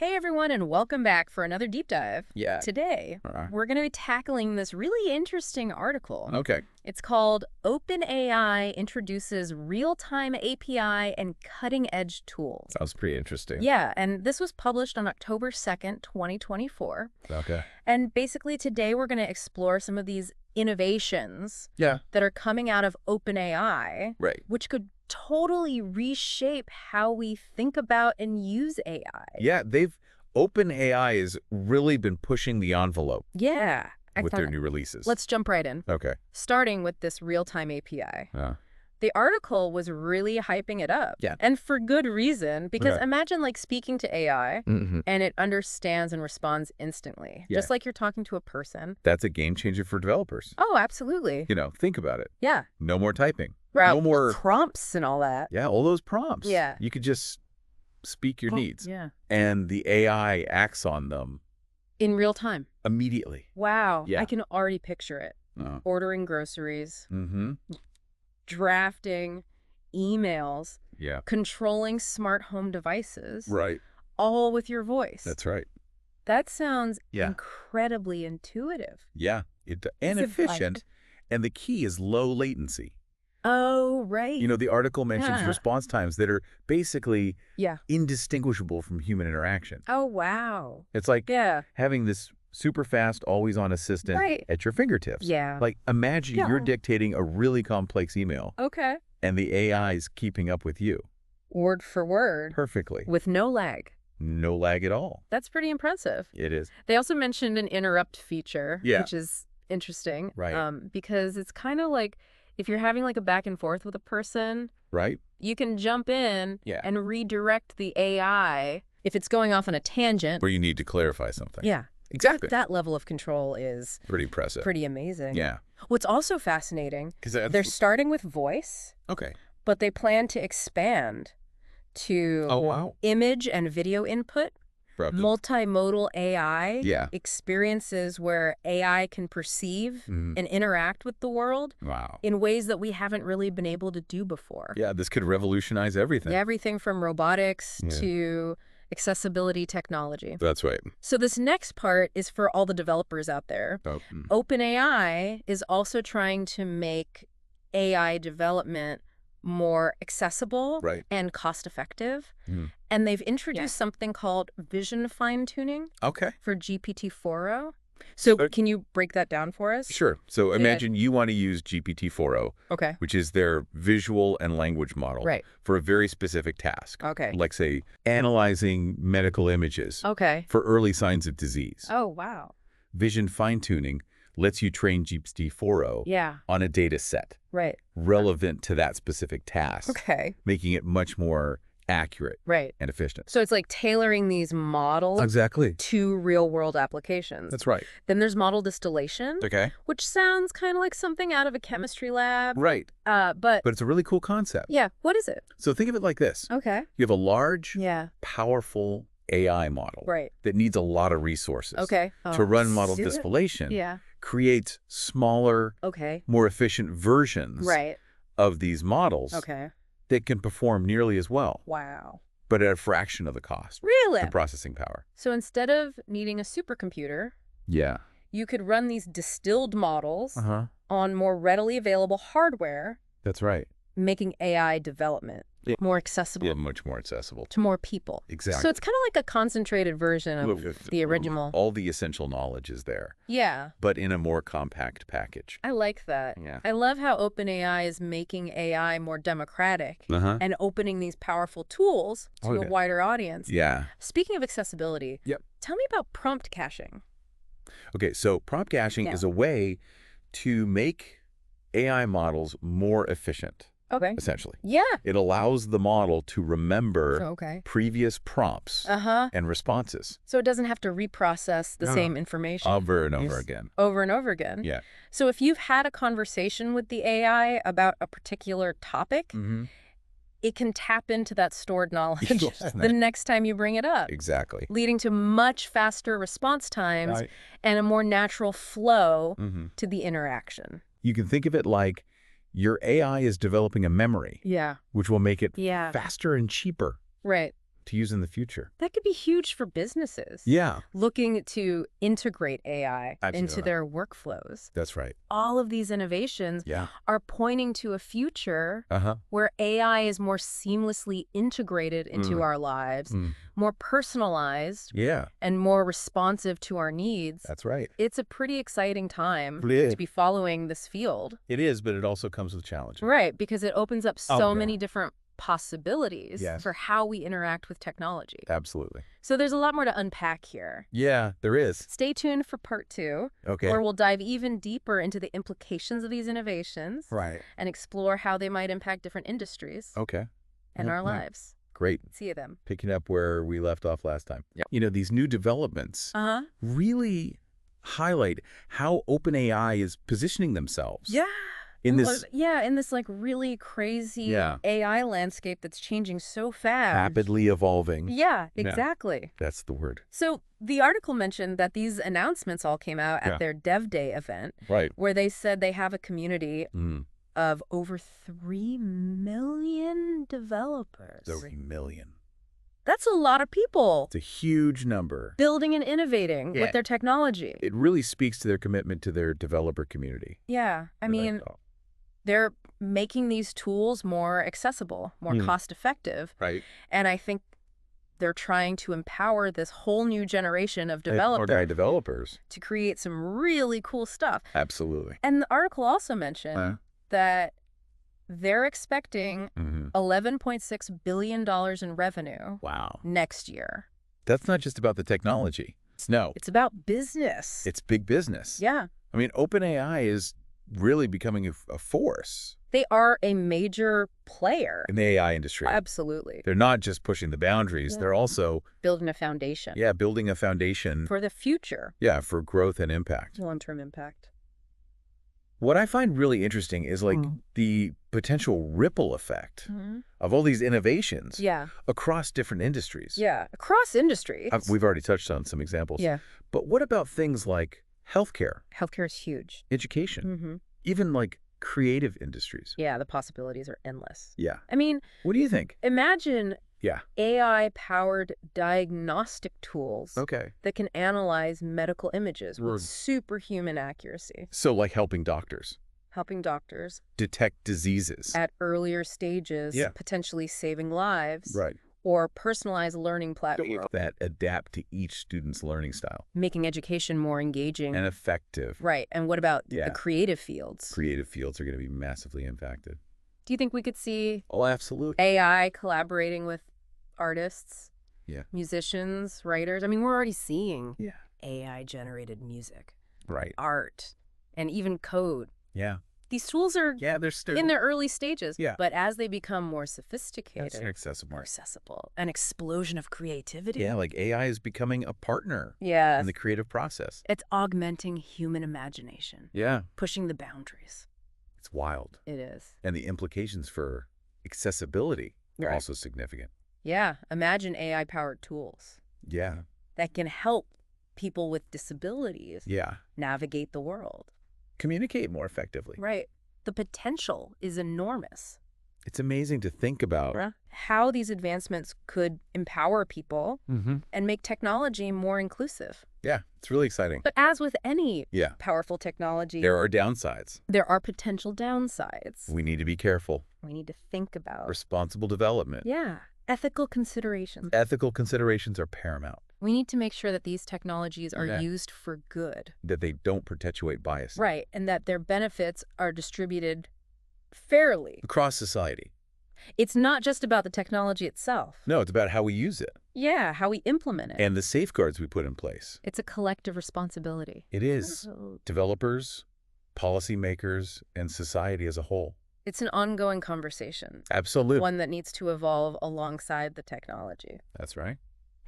Hey everyone, and welcome back for another deep dive. Yeah. Today, we're going to be tackling this really interesting article. Okay. It's called OpenAI Introduces Real-Time API and Cutting-Edge Tools. Sounds pretty interesting. Yeah, and this was published on October 2nd, 2024. Okay. And basically today we're going to explore some of these innovations that are coming out of OpenAI, Right. which could totally reshape how we think about and use AI. Yeah, OpenAI has really been pushing the envelope Yeah. with their new releases. Let's jump right in. Okay. Starting with this real-time API. The article was really hyping it up. Yeah. And for good reason, because imagine like speaking to AI and it understands and responds instantly, just like you're talking to a person. That's a game changer for developers. Oh, absolutely. Think about it. Yeah. No more typing. Right. No more prompts and all that. Yeah, all those prompts. Yeah. You could just speak your needs. Yeah. And the AI acts on them in real time. Immediately. Wow. Yeah. I can already picture it. Ordering groceries. Mm-hmm. Drafting emails. Yeah. Controlling smart home devices. Right. All with your voice. That's right. That sounds incredibly intuitive. Yeah. And efficient. And the key is low latency. Oh, right. The article mentions response times that are basically indistinguishable from human interaction. Oh, wow. It's like having this super fast, always on assistant at your fingertips. Yeah. Like imagine you're dictating a really complex email. Okay. And the AI is keeping up with you. Word for word. Perfectly. With no lag. No lag at all. That's pretty impressive. It is. They also mentioned an interrupt feature, which is interesting. Right. Because it's kind of like if you're having like a back and forth with a person, right? You can jump in and redirect the AI if it's going off on a tangent. Where you need to clarify something. Yeah. Exactly. That level of control is pretty impressive. Pretty amazing. Yeah. What's also fascinating, they're starting with voice. Okay. But they plan to expand to image and video input. Multimodal AI experiences where AI can perceive and interact with the world in ways that we haven't really been able to do before. Yeah, this could revolutionize everything. Everything from robotics to accessibility technology. That's right. So this next part is for all the developers out there. OpenAI is also trying to make AI development more accessible and cost-effective. And they've introduced something called vision fine-tuning for GPT-4o. So can you break that down for us? Sure. So imagine you want to use GPT-4o, which is their visual and language model for a very specific task. Like, say, analyzing medical images for early signs of disease. Oh, wow. Vision fine-tuning lets you train GPT-4o on a data set relevant to that specific task, making it much more accurate and efficient. So it's like tailoring these models to real-world applications. That's right. Then there's model distillation, which sounds kind of like something out of a chemistry lab. Right. But it's a really cool concept. Yeah. What is it? So think of it like this. You have a large, powerful AI model that needs a lot of resources to run model distillation. Creates smaller, more efficient versions of these models that can perform nearly as well. Wow. But at a fraction of the cost. Really? And processing power. So instead of needing a supercomputer, you could run these distilled models on more readily available hardware. That's right. Making AI development more accessible. Yeah, much more accessible. To more people. Exactly. So it's kind of like a concentrated version of the original. All the essential knowledge is there. Yeah. But in a more compact package. I like that. Yeah. I love how OpenAI is making AI more democratic and opening these powerful tools to a wider audience. Yeah. Speaking of accessibility, tell me about prompt caching. Okay, so prompt caching is a way to make AI models more efficient. Essentially. Yeah. It allows the model to remember previous prompts and responses. So it doesn't have to reprocess the same information. Over and over again. Over and over again. Yeah. So if you've had a conversation with the AI about a particular topic, it can tap into that stored knowledge the next time you bring it up. Exactly. Leading to much faster response times and a more natural flow to the interaction. You can think of it like your AI is developing a memory. Yeah. Which will make it faster and cheaper. Right. to use in the future. That could be huge for businesses. Yeah. Looking to integrate AI into their workflows. That's right. All of these innovations are pointing to a future where AI is more seamlessly integrated into our lives, more personalized, and more responsive to our needs. That's right. It's a pretty exciting time to be following this field. It is, but it also comes with challenges. Right, because it opens up so many different possibilities for how we interact with technology. Absolutely. So there's a lot more to unpack here. Yeah, there is. Stay tuned for part 2, where we'll dive even deeper into the implications of these innovations and explore how they might impact different industries and our lives. Great. See you then. Picking up where we left off last time. You know, these new developments really highlight how OpenAI is positioning themselves. In this like really crazy AI landscape that's changing so fast. Rapidly evolving. Yeah, exactly. That's the word. So the article mentioned that these announcements all came out at their Dev Day event. Where they said they have a community of over 3 million developers. 3 million. That's a lot of people. It's a huge number. Building and innovating with their technology. It really speaks to their commitment to their developer community. Yeah, I mean, they're making these tools more accessible, more cost-effective. And I think they're trying to empower this whole new generation of developers to create some really cool stuff. Absolutely. And the article also mentioned that they're expecting $11.6 billion in revenue next year. That's not just about the technology. It's about business. It's big business. Yeah. I mean, OpenAI is really becoming a force. They are a major player in the AI industry. Absolutely. They're not just pushing the boundaries. They're also building a foundation. Yeah, building a foundation. For the future. Yeah, for growth and impact. Long-term impact. What I find really interesting is like the potential ripple effect of all these innovations across different industries. Yeah, across industries. We've already touched on some examples. Yeah. But what about things like healthcare? Healthcare is huge. Education. Even like creative industries. Yeah, the possibilities are endless. Yeah. I mean, what do you think? Imagine AI-powered diagnostic tools that can analyze medical images with superhuman accuracy. So like helping doctors. Helping doctors detect diseases at earlier stages, potentially saving lives. Right. Or personalized learning platforms that adapt to each student's learning style. Making education more engaging. And effective. Right. And what about the creative fields? Creative fields are going to be massively impacted. Do you think we could see absolutely. AI collaborating with artists, musicians, writers? I mean, we're already seeing AI-generated music, art, and even code. Yeah. These tools are they're still in their early stages. Yeah. But as they become more sophisticated, more accessible, an explosion of creativity. Yeah, like AI is becoming a partner in the creative process. It's augmenting human imagination. Yeah. Pushing the boundaries. It's wild. It is. And the implications for accessibility are also significant. Yeah. Imagine AI-powered tools. Yeah. That can help people with disabilities navigate the world. Communicate more effectively. Right. The potential is enormous. It's amazing to think about how these advancements could empower people and make technology more inclusive. Yeah, it's really exciting. But as with any powerful technology, there are downsides. There are potential downsides. We need to be careful. We need to think about responsible development. Yeah. Ethical considerations. Ethical considerations are paramount. We need to make sure that these technologies are used for good. That they don't perpetuate bias. Right, and that their benefits are distributed fairly. Across society. It's not just about the technology itself. No, it's about how we use it. Yeah, how we implement it. And the safeguards we put in place. It's a collective responsibility. It is. Developers, policymakers, and society as a whole. It's an ongoing conversation. Absolutely. One that needs to evolve alongside the technology. That's right.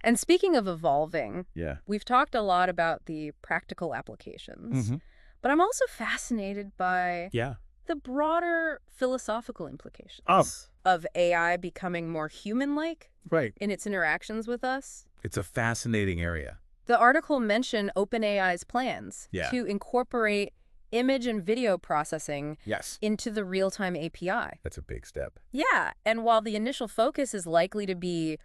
And speaking of evolving, we've talked a lot about the practical applications, but I'm also fascinated by the broader philosophical implications of AI becoming more human-like in its interactions with us. It's a fascinating area. The article mentioned OpenAI's plans to incorporate image and video processing into the Realtime API. That's a big step. Yeah, and while the initial focus is likely to be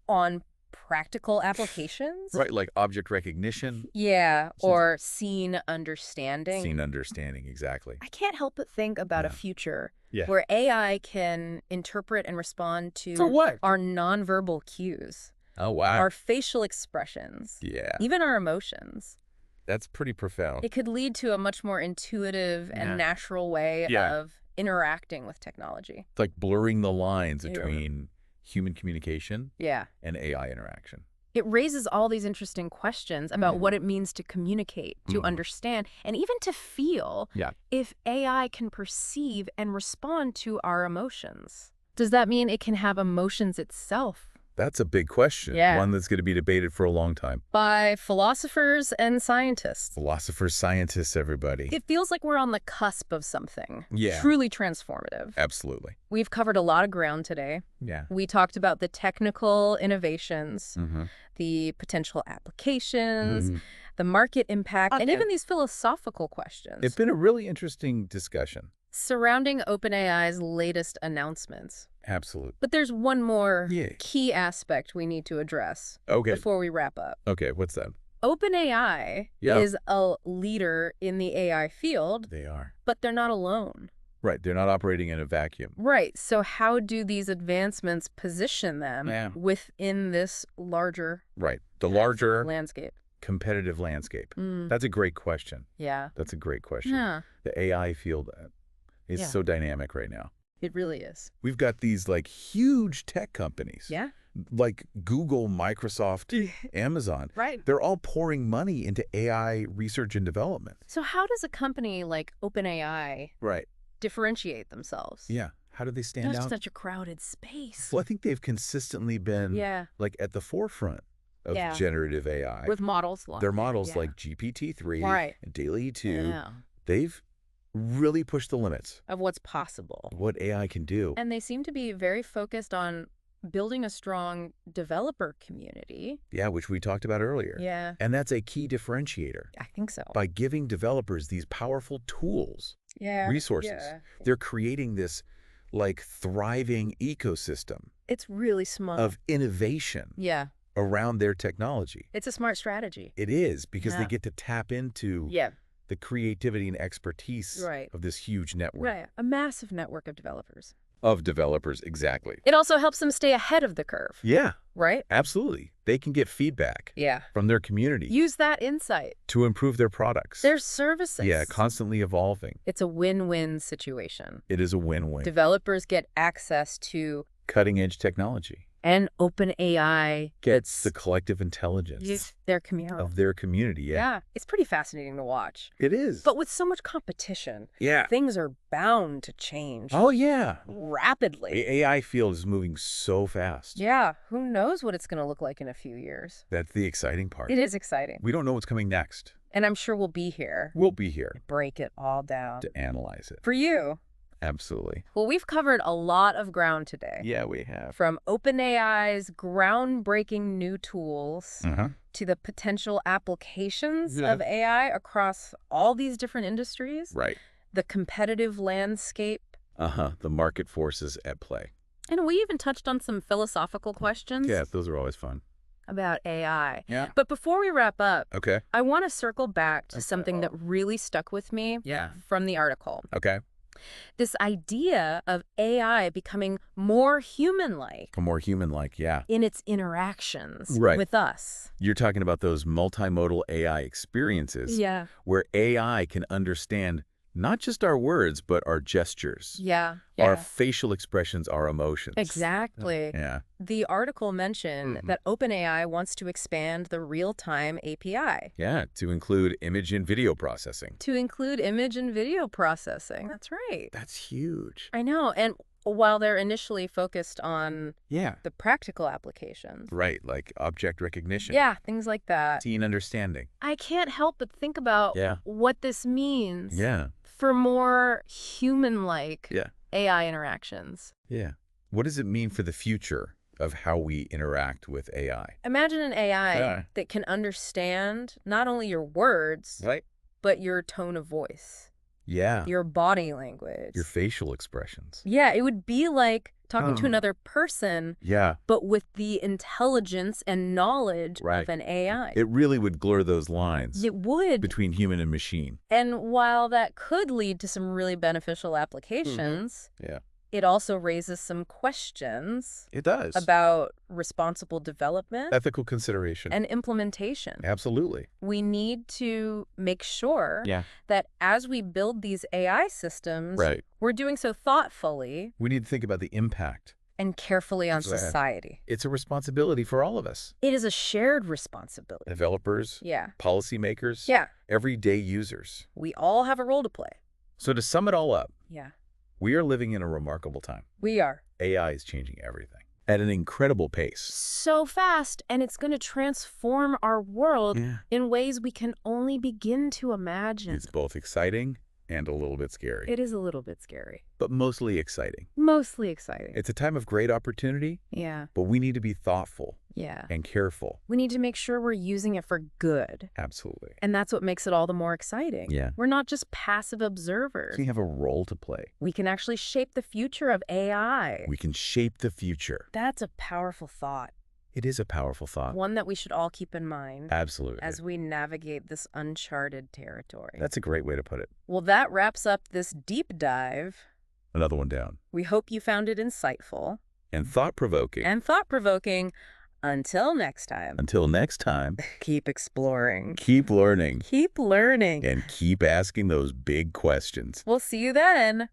on practical applications. Right, like object recognition. Yeah, or scene understanding. Scene understanding, exactly. I can't help but think about a future where AI can interpret and respond to our nonverbal cues. Oh, wow. Our facial expressions. Yeah. Even our emotions. That's pretty profound. It could lead to a much more intuitive and natural way of interacting with technology. It's like blurring the lines between human communication and AI interaction. It raises all these interesting questions about what it means to communicate, to understand, and even to feel if AI can perceive and respond to our emotions. Does that mean it can have emotions itself? That's a big question, one that's going to be debated for a long time. By philosophers and scientists. Philosophers, scientists, everybody. It feels like we're on the cusp of something truly transformative. Absolutely. We've covered a lot of ground today. Yeah. We talked about the technical innovations, the potential applications, the market impact, and even these philosophical questions. It's been a really interesting discussion. Surrounding OpenAI's latest announcements. Absolutely. But there's one more key aspect we need to address before we wrap up. Okay, what's that? OpenAI is a leader in the AI field. They are. But they're not alone. Right, they're not operating in a vacuum. Right, so how do these advancements position them within this larger the larger landscape? Competitive landscape? That's a great question. Yeah. That's a great question. Yeah. The AI field is so dynamic right now. It really is. We've got these like huge tech companies. Yeah. Like Google, Microsoft, Amazon. Right. They're all pouring money into AI research and development. So how does a company like OpenAI differentiate themselves? Yeah. How do they stand out? That's such a crowded space. Well, I think they've consistently been like at the forefront of generative AI. With models. Their models like GPT-3 and DALL-E 2. Yeah. They've really push the limits of what's possible, what AI can do. And they seem to be very focused on building a strong developer community. Yeah, which we talked about earlier. Yeah. And that's a key differentiator. I think so. By giving developers these powerful tools, resources, they're creating this like thriving ecosystem. It's really smart. Of innovation. Around their technology. It's a smart strategy. It is, because they get to tap into the creativity and expertise of this huge network. Right, a massive network of developers. Exactly. It also helps them stay ahead of the curve. Yeah. Right? Absolutely. They can get feedback from their community. Use that insight. To improve their products. Their services. Yeah, constantly evolving. It's a win-win situation. It is a win-win. Developers get access to cutting-edge technology. And OpenAI gets the collective intelligence of their community. Yeah, it's pretty fascinating to watch. It is. But with so much competition, things are bound to change. Oh, yeah. Rapidly. The AI field is moving so fast. Yeah, who knows what it's going to look like in a few years. That's the exciting part. It is exciting. We don't know what's coming next. And I'm sure we'll be here. We'll be here. To break it all down. To analyze it. For you. Absolutely. Well, we've covered a lot of ground today. Yeah, we have. From OpenAI's groundbreaking new tools to the potential applications of AI across all these different industries. Right. The competitive landscape. The market forces at play. And we even touched on some philosophical questions. Yeah, those are always fun. About AI. Yeah. But before we wrap up, I want to circle back to something that really stuck with me from the article. This idea of AI becoming more human-like. More human-like, in its interactions with us. You're talking about those multimodal AI experiences where AI can understand not just our words, but our gestures. Our facial expressions, our emotions. Exactly. The article mentioned that OpenAI wants to expand the Realtime API. To include image and video processing. That's right. That's huge. I know. And while they're initially focused on the practical applications. Right, like object recognition. Yeah, things like that. Scene understanding. I can't help but think about what this means. Yeah. For more human-like AI interactions. Yeah. What does it mean for the future of how we interact with AI? Imagine an AI that can understand not only your words, but your tone of voice. Yeah. Your body language. Your facial expressions. Yeah, it would be like talking to another person, but with the intelligence and knowledge of an AI. It really would blur those lines. It would. Between human and machine. And while that could lead to some really beneficial applications, it also raises some questions. It does. About responsible development. Ethical consideration. And implementation. Absolutely. We need to make sure that as we build these AI systems, we're doing so thoughtfully. We need to think about the impact. And carefully on society. It's a responsibility for all of us. It is a shared responsibility. Developers. Policymakers. Everyday users. We all have a role to play. So to sum it all up. We are living in a remarkable time. We are. AI is changing everything at an incredible pace. So fast, and it's going to transform our world in ways we can only begin to imagine. It's both exciting and a little bit scary. It is a little bit scary. But mostly exciting. Mostly exciting. It's a time of great opportunity. But we need to be thoughtful. And careful. We need to make sure we're using it for good. Absolutely. And that's what makes it all the more exciting. We're not just passive observers. We have a role to play. We can actually shape the future of AI. We can shape the future. That's a powerful thought. It is a powerful thought. One that we should all keep in mind. Absolutely. As we navigate this uncharted territory. That's a great way to put it. Well, that wraps up this deep dive. Another one down. We hope you found it insightful. And thought-provoking. Until next time. Until next time. Keep exploring. Keep learning. Keep learning. And keep asking those big questions. We'll see you then.